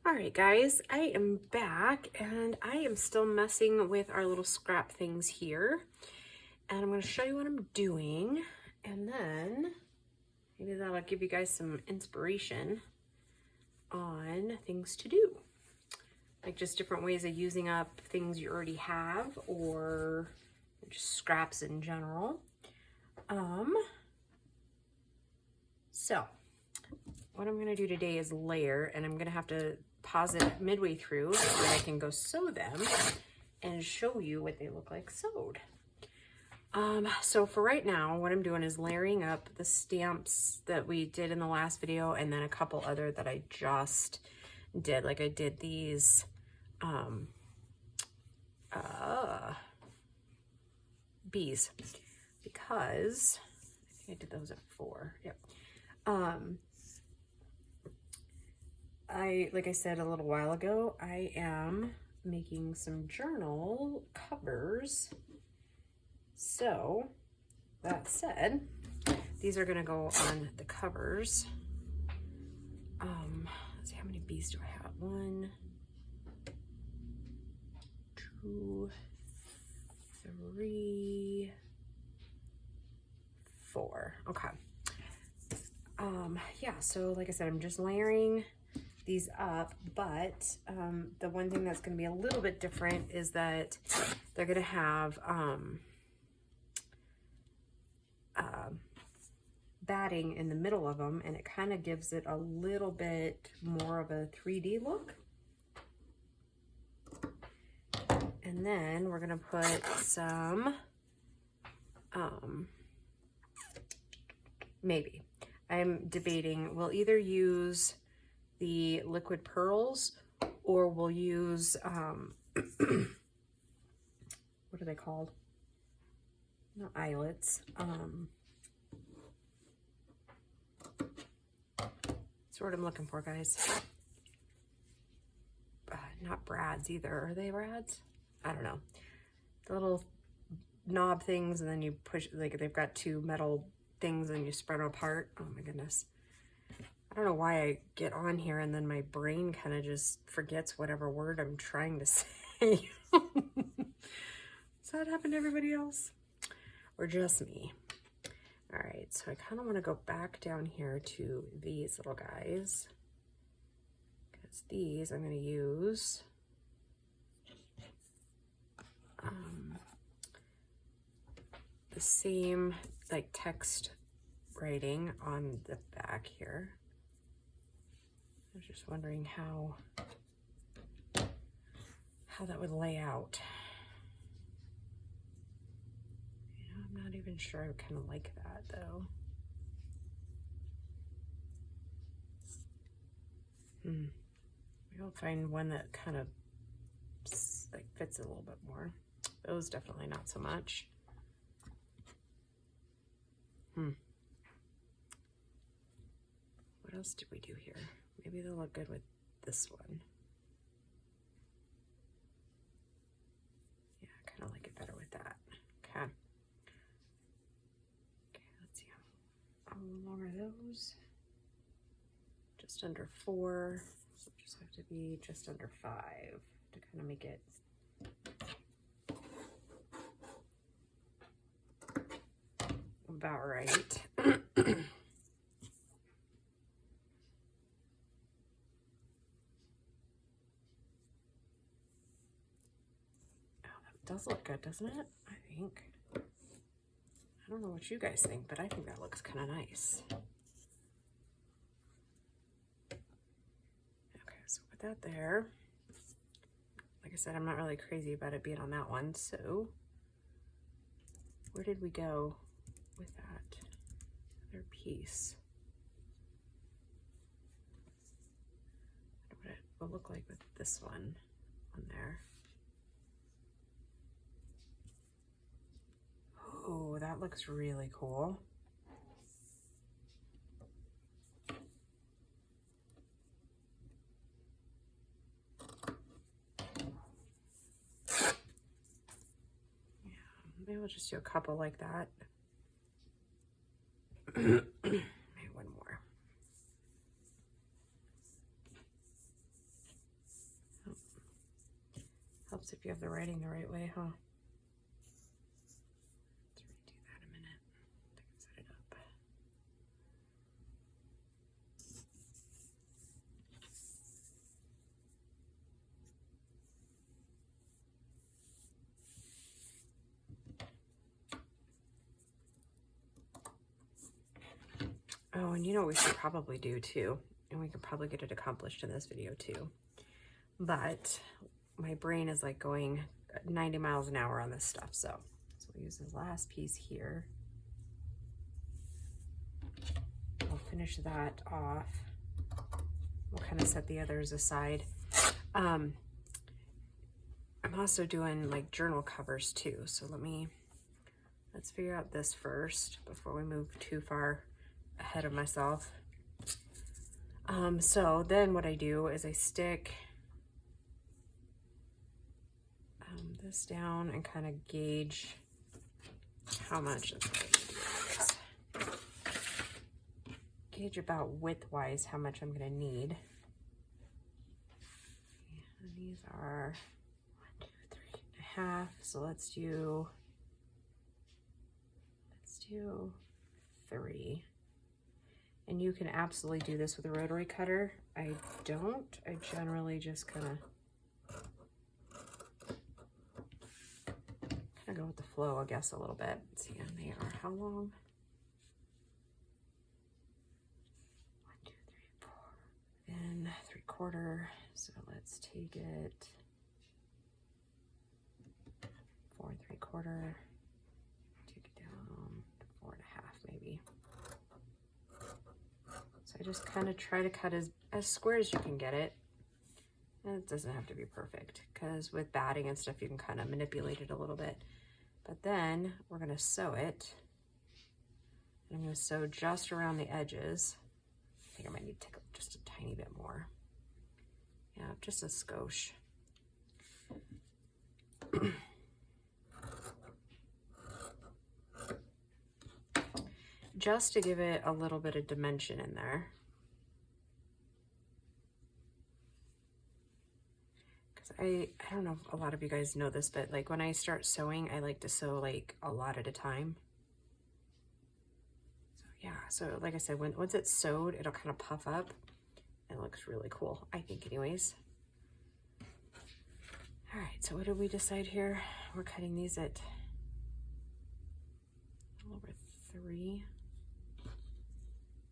All right, guys, I am back and I am still messing with our little scrap things here. And I'm going to show you what I'm doing. And then maybe that'll give you guys some inspiration on things to do. Like just different ways of using up things you already have or just scraps in general. So what I'm going to do today is layer, and I'm going to have to pause it midway through so that I can go sew them and show you what they look like sewed. So for right now, what I'm doing is layering up the stamps that we did in the last video and then a couple other that I just did. Like I did these bees because I think I did those at 4. Yep. Like I said a little while ago, I am making some journal covers. So that said, these are gonna go on the covers. Let's see, how many bees do I have? 1, 2, 3, 4. Okay. Yeah, so like I said, I'm just layering these up, but the one thing that's going to be a little bit different is that they're going to have batting in the middle of them, and it kind of gives it a little bit more of a 3D look. And then we're going to put some maybe I'm debating, we'll either use the liquid pearls or we'll use what are they called? Not eyelets. That's what I'm looking for, guys. Not brads either. Are they brads? I don't know. The little knob things, and then you push, like they've got 2 metal things and you spread them apart. Oh my goodness. I don't know why I get on here and then my brain kind of just forgets whatever word I'm trying to say. Does that happen to everybody else? Or just me? All right, so I kind of want to go back down here to these little guys, because these I'm going to use the same like text writing on the back here. I was just wondering how that would lay out. You know, I'm not even sure I kind of like that though. We'll find one that kind of like fits a little bit more. Those definitely not so much. What else did we do here? Maybe they'll look good with this one. Yeah, I kind of like it better with that. Okay. Okay, let's see how long are those? Just under 4. So just have to be just under 5 to kind of make it about right. Does look good, doesn't it? I think. I don't know what you guys think, but I think that looks kind of nice. Okay, so put that there. Like I said, I'm not really crazy about it being on that one, so where did we go with that other piece? What it will look like with this one on there. Oh, that looks really cool. Yeah, maybe we'll just do a couple like that. Maybe one more. Helps if you have the writing the right way, huh? Let's redo that in a minute. I can set it up. Oh, and you know what we should probably do too, and we could probably get it accomplished in this video too, but my brain is like going 90 miles an hour on this stuff, so we'll use this last piece here. We'll finish that off. We'll kind of set the others aside. I'm also doing like journal covers too, so let's figure out this first before we move too far ahead of myself. So then what I do is I stick this down and kind of gauge how much. Gauge about width-wise how much I'm going to need. And these are 1, 2, 3.5. So let's do 3. And you can absolutely do this with a rotary cutter. I don't. I generally just kind of go with the flow, I guess, a little bit. Let's see, and they are how long? 1, 2, 3, 4, and 3/4. So let's take it 4 3/4. Take it down to 4.5, maybe. So I just kind of try to cut as square as you can get it. And it doesn't have to be perfect, because with batting and stuff, you can kind of manipulate it a little bit. But then we're going to sew it. I'm going to sew just around the edges. I think I might need to take just a tiny bit more. Yeah, just a skosh. Just to give it a little bit of dimension in there. I don't know if a lot of you guys know this, but like when I start sewing, I like to sew like a lot at a time. So yeah, so like I said, once it's sewed, it'll kind of puff up. It looks really cool, I think anyways. All right, so what did we decide here? We're cutting these at a little over 3.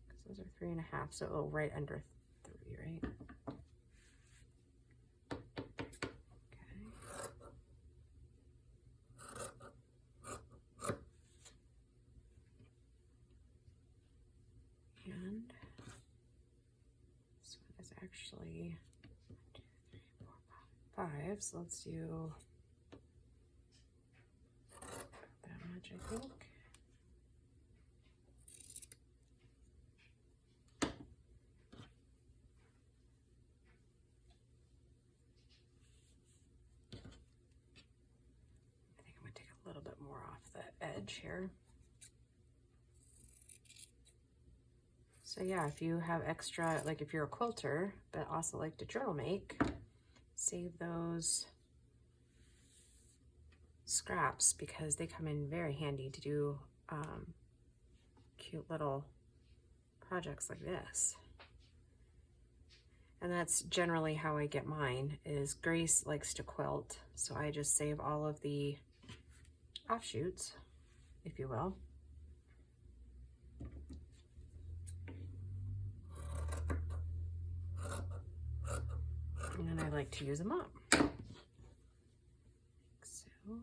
Because those are 3.5, so right under 3, right? And so it is actually 1, 2, 3, 4, 5. So let's do that much, I think. I think I'm going to take a little bit more off the edge here. So yeah, if you have extra, like if you're a quilter, but also like to journal make, save those scraps because they come in very handy to do cute little projects like this. And that's generally how I get mine, is Grace likes to quilt, so I just save all of the offshoots, if you will. And I like to use them up. So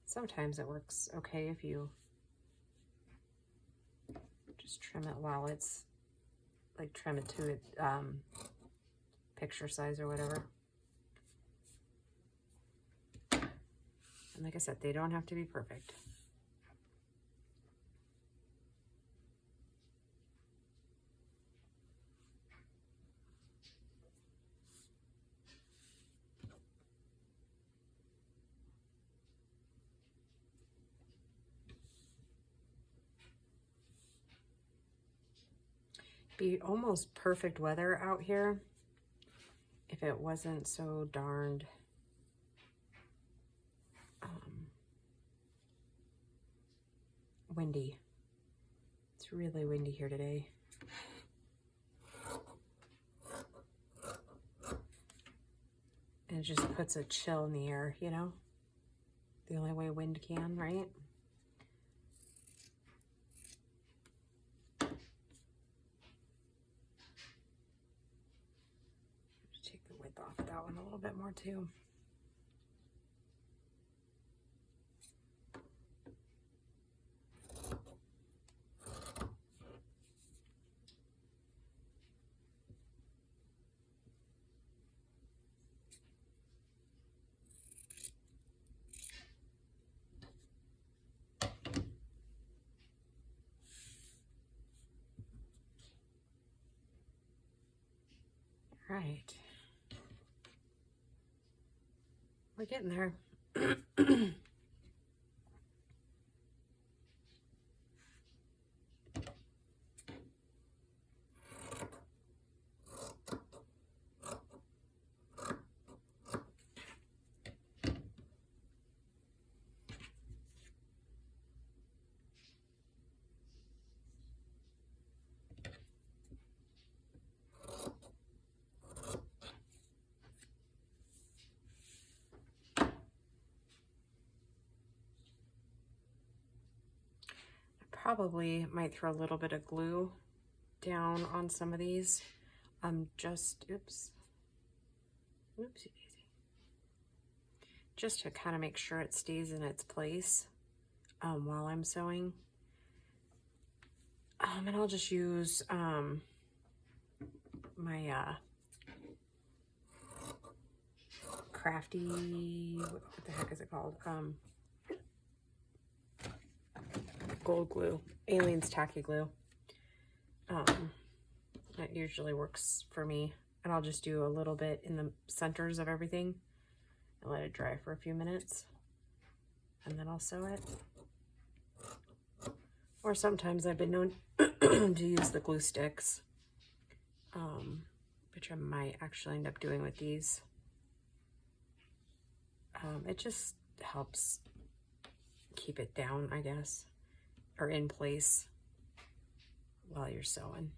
sometimes it works okay if you just trim it while it's like trim it to picture size or whatever. And like I said, they don't have to be perfect. Be almost perfect weather out here, if it wasn't so darned windy. It's really windy here today. And it just puts a chill in the air, you know? The only way wind can, right? Take the width off of that one a little bit more too. Right. We're getting there. Probably might throw a little bit of glue down on some of these. Just, oopsie daisy. Just to kind of make sure it stays in its place while I'm sewing. And I'll just use my crafty, what the heck is it called? Gold glue, Alien's tacky glue. That usually works for me. And I'll just do a little bit in the centers of everything and let it dry for a few minutes. And then I'll sew it. Or sometimes I've been known to use the glue sticks, which I might actually end up doing with these. It just helps keep it down, I guess, or in place while you're sewing.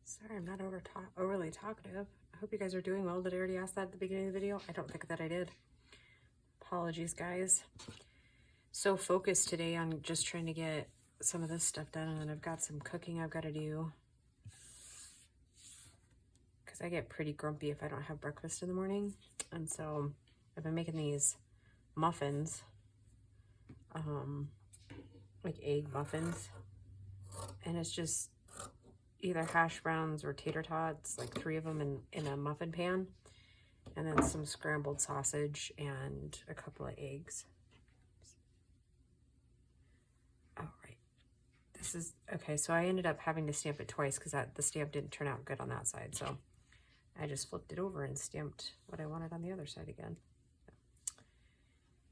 Sorry, I'm not overly talkative. I hope you guys are doing well. Did I already ask that at the beginning of the video? I don't think that I did. Apologies, guys. So focused today on just trying to get some of this stuff done, and then I've got some cooking I've got to do. Because I get pretty grumpy if I don't have breakfast in the morning. And so I've been making these muffins, like egg muffins. And it's just either hash browns or tater tots, like 3 of them in a muffin pan, and then some scrambled sausage and a couple of eggs. All right, this is okay. So I ended up having to stamp it twice because the stamp didn't turn out good on that side. So I just flipped it over and stamped what I wanted on the other side again.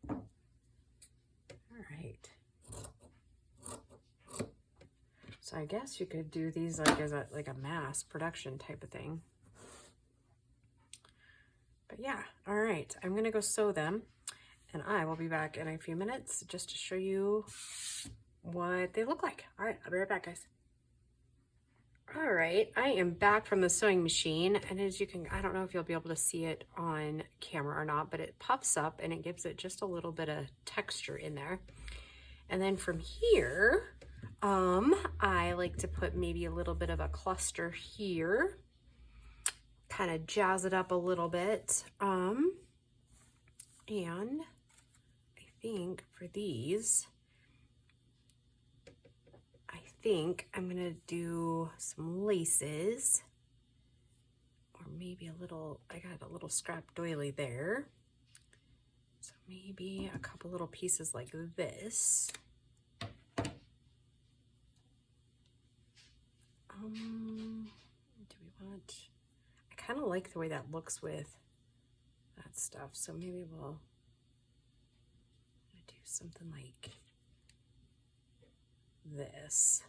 All right. So I guess you could do these like as a mass production type of thing. But yeah, all right. I'm gonna go sew them, and I will be back in a few minutes just to show you what they look like. All right, I'll be right back, guys. All right, I am back from the sewing machine, and as you can, I don't know if you'll be able to see it on camera or not, but it puffs up and it gives it just a little bit of texture in there. And then from here, I like to put maybe a little bit of a cluster here, kind of jazz it up a little bit. And I think for these, I think I'm gonna do some laces, or maybe a little, I got a little scrap doily there. So maybe a couple little pieces like this. Do we want, I kind of like the way that looks with that stuff. So maybe we'll do something like this.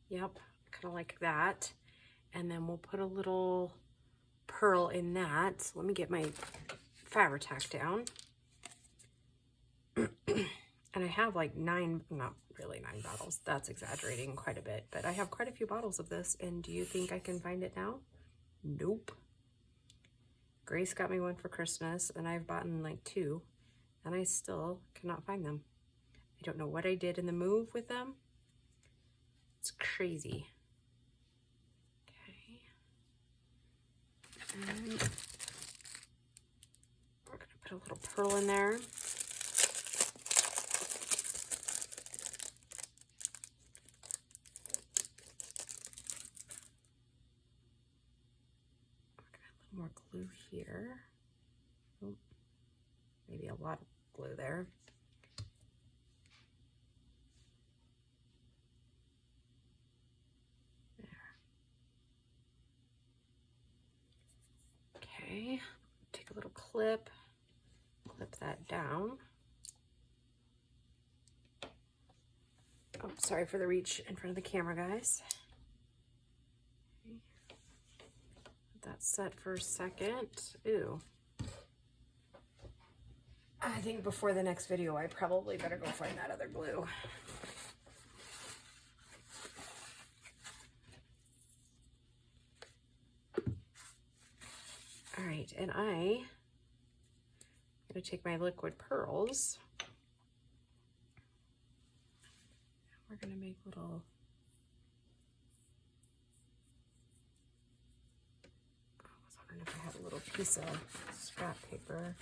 Yep, kind of like that. And then we'll put a little pearl in that. So let me get my fabric tack down. And I have like not really 9 bottles. That's exaggerating quite a bit, but I have quite a few bottles of this. And do you think I can find it now? Nope. Grace got me one for Christmas and I've bought like 2 and I still cannot find them. I don't know what I did in the move with them. It's crazy. Okay. And we're gonna put a little pearl in there. More glue here. Oh, maybe a lot of glue there. There. Okay, take a little clip that down. Oh, sorry for the reach in front of the camera, guys. That set for a second. Ooh. I think before the next video, I probably better go find that other glue. All right, and I'm gonna take my liquid pearls. We're gonna make little, I don't know if I have a little piece of scrap paper.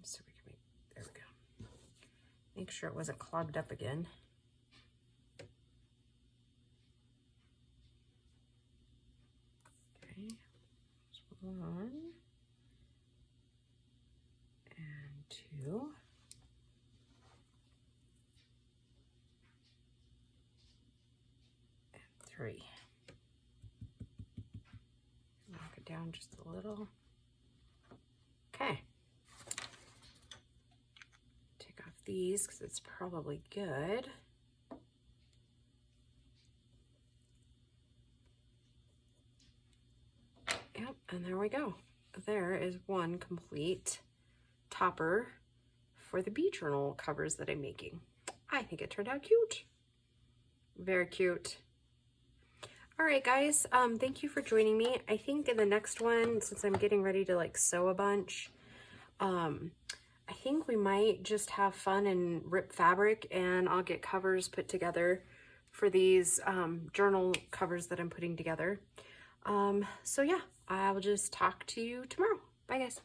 So we can make, there we go. Make sure it wasn't clogged up again. Okay, there's 1 and 2. And 3. Knock it down just a little. Okay. Take off these because it's probably good. Yep, and there we go. There is one complete topper for the bee journal covers that I'm making. I think it turned out cute. Very cute. All right, guys, thank you for joining me. I think in the next one, since I'm getting ready to like sew a bunch, I think we might just have fun and rip fabric, and I'll get covers put together for these journal covers that I'm putting together. So yeah, I'll just talk to you tomorrow. Bye, guys.